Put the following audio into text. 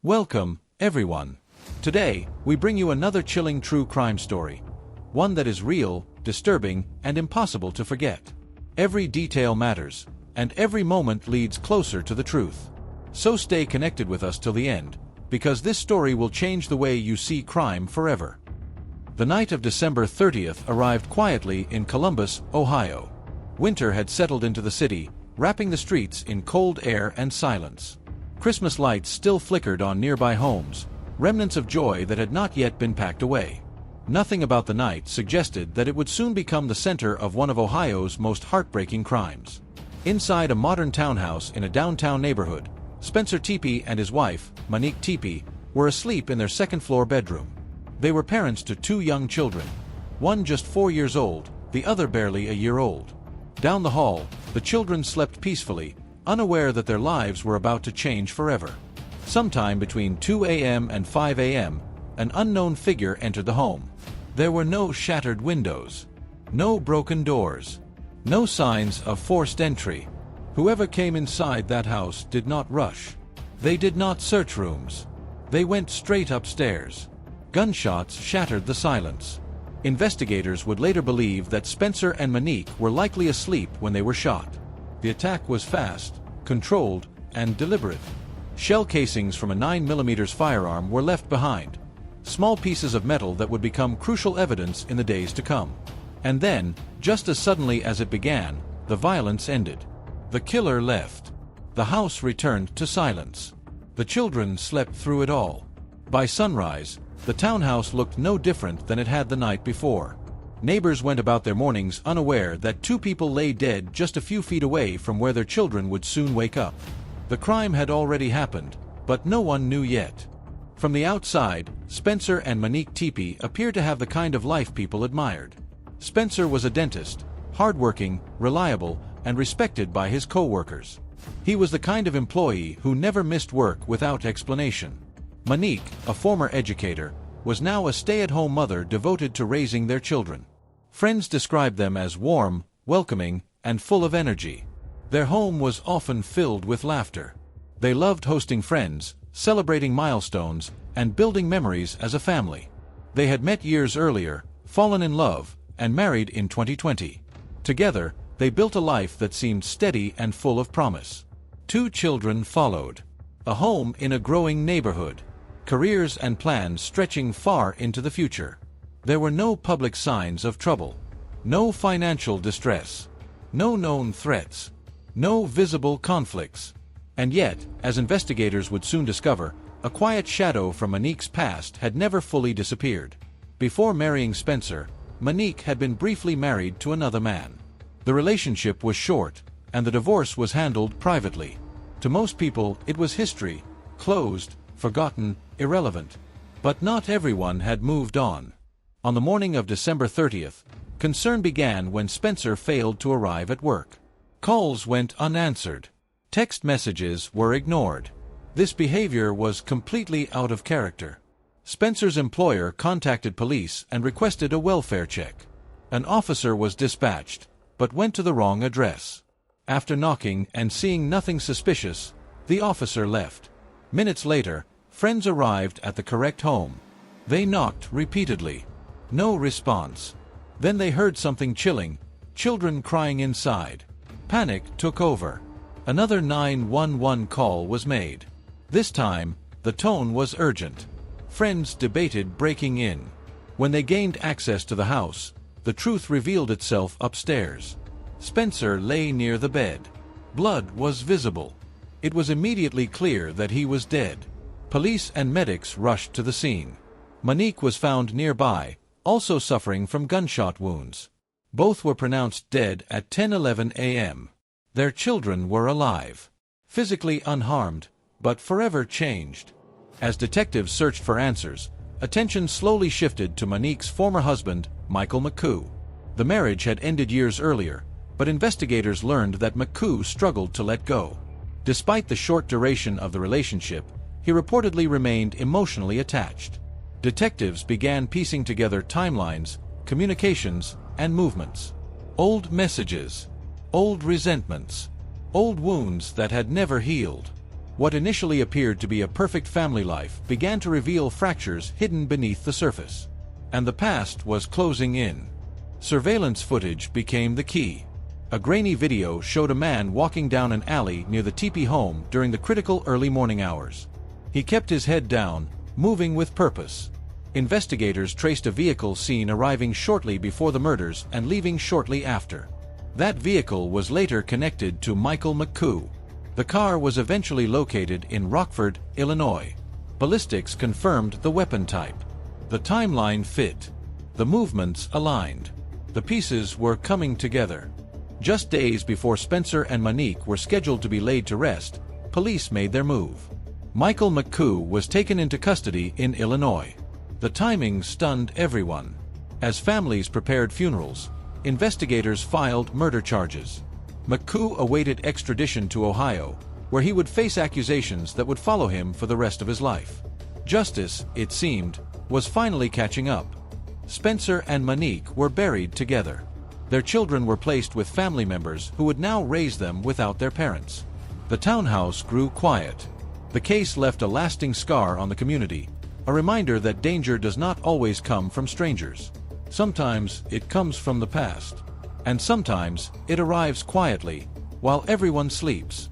Welcome, everyone. Today, we bring you another chilling true crime story. One that is real, disturbing, and impossible to forget. Every detail matters, and every moment leads closer to the truth. So stay connected with us till the end, because this story will change the way you see crime forever. The night of December 30th arrived quietly in Columbus, Ohio. Winter had settled into the city, wrapping the streets in cold air and silence. Christmas lights still flickered on nearby homes, remnants of joy that had not yet been packed away. Nothing about the night suggested that it would soon become the center of one of Ohio's most heartbreaking crimes. Inside a modern townhouse in a downtown neighborhood, Spencer Tepee and his wife, Monnique Tepee, were asleep in their second-floor bedroom. They were parents to two young children, one just 4 years old, the other barely a year old. Down the hall, the children slept peacefully, unaware that their lives were about to change forever. Sometime between 2 a.m. and 5 a.m., an unknown figure entered the home. There were no shattered windows, no broken doors, no signs of forced entry. Whoever came inside that house did not rush. They did not search rooms. They went straight upstairs. Gunshots shattered the silence. Investigators would later believe that Spencer and Monnique were likely asleep when they were shot. The attack was fast, controlled, and deliberate. Shell casings from a 9mm firearm were left behind, small pieces of metal that would become crucial evidence in the days to come. And then, just as suddenly as it began, the violence ended. The killer left. The house returned to silence. The children slept through it all. By sunrise, the townhouse looked no different than it had the night before. Neighbors went about their mornings unaware that two people lay dead just a few feet away from where their children would soon wake up. The crime had already happened, but no one knew yet. From the outside, Spencer and Monnique Tepee appeared to have the kind of life people admired. Spencer was a dentist, hardworking, reliable, and respected by his co-workers. He was the kind of employee who never missed work without explanation. Monnique, a former educator, was now a stay-at-home mother devoted to raising their children. Friends described them as warm, welcoming, and full of energy. Their home was often filled with laughter. They loved hosting friends, celebrating milestones, and building memories as a family. They had met years earlier, fallen in love, and married in 2020. Together, they built a life that seemed steady and full of promise. Two children followed. A home in a growing neighborhood. Careers and plans stretching far into the future. There were no public signs of trouble. No financial distress. No known threats. No visible conflicts. And yet, as investigators would soon discover, a quiet shadow from Monnique's past had never fully disappeared. Before marrying Spencer, Monnique had been briefly married to another man. The relationship was short, and the divorce was handled privately. To most people, it was history, closed, forgotten, irrelevant. But not everyone had moved on. On the morning of December 30th, concern began when Spencer failed to arrive at work. Calls went unanswered. Text messages were ignored. This behavior was completely out of character. Spencer's employer contacted police and requested a welfare check. An officer was dispatched, but went to the wrong address. After knocking and seeing nothing suspicious, the officer left. Minutes later, friends arrived at the correct home. They knocked repeatedly. No response. Then they heard something chilling, children crying inside. Panic took over. Another 911 call was made. This time, the tone was urgent. Friends debated breaking in. When they gained access to the house, the truth revealed itself upstairs. Spencer lay near the bed. Blood was visible. It was immediately clear that he was dead. Police and medics rushed to the scene. Monnique was found nearby, also suffering from gunshot wounds. Both were pronounced dead at 10:11 a.m. Their children were alive, physically unharmed, but forever changed. As detectives searched for answers, attention slowly shifted to Monnique's former husband, Michael McCoo. The marriage had ended years earlier, but investigators learned that McCoo struggled to let go. Despite the short duration of the relationship, he reportedly remained emotionally attached. Detectives began piecing together timelines, communications, and movements. Old messages. Old resentments. Old wounds that had never healed. What initially appeared to be a perfect family life began to reveal fractures hidden beneath the surface. And the past was closing in. Surveillance footage became the key. A grainy video showed a man walking down an alley near the Tepee home during the critical early morning hours. He kept his head down, moving with purpose. Investigators traced a vehicle seen arriving shortly before the murders and leaving shortly after. That vehicle was later connected to Michael McCoo. The car was eventually located in Rockford, Illinois. Ballistics confirmed the weapon type. The timeline fit. The movements aligned. The pieces were coming together. Just days before Spencer and Monnique were scheduled to be laid to rest, police made their move. Michael McCoo was taken into custody in Illinois. The timing stunned everyone. As families prepared funerals, investigators filed murder charges. McCoo awaited extradition to Ohio, where he would face accusations that would follow him for the rest of his life. Justice, it seemed, was finally catching up. Spencer and Monnique were buried together. Their children were placed with family members who would now raise them without their parents. The townhouse grew quiet. The case left a lasting scar on the community, a reminder that danger does not always come from strangers. Sometimes it comes from the past. And sometimes it arrives quietly, while everyone sleeps.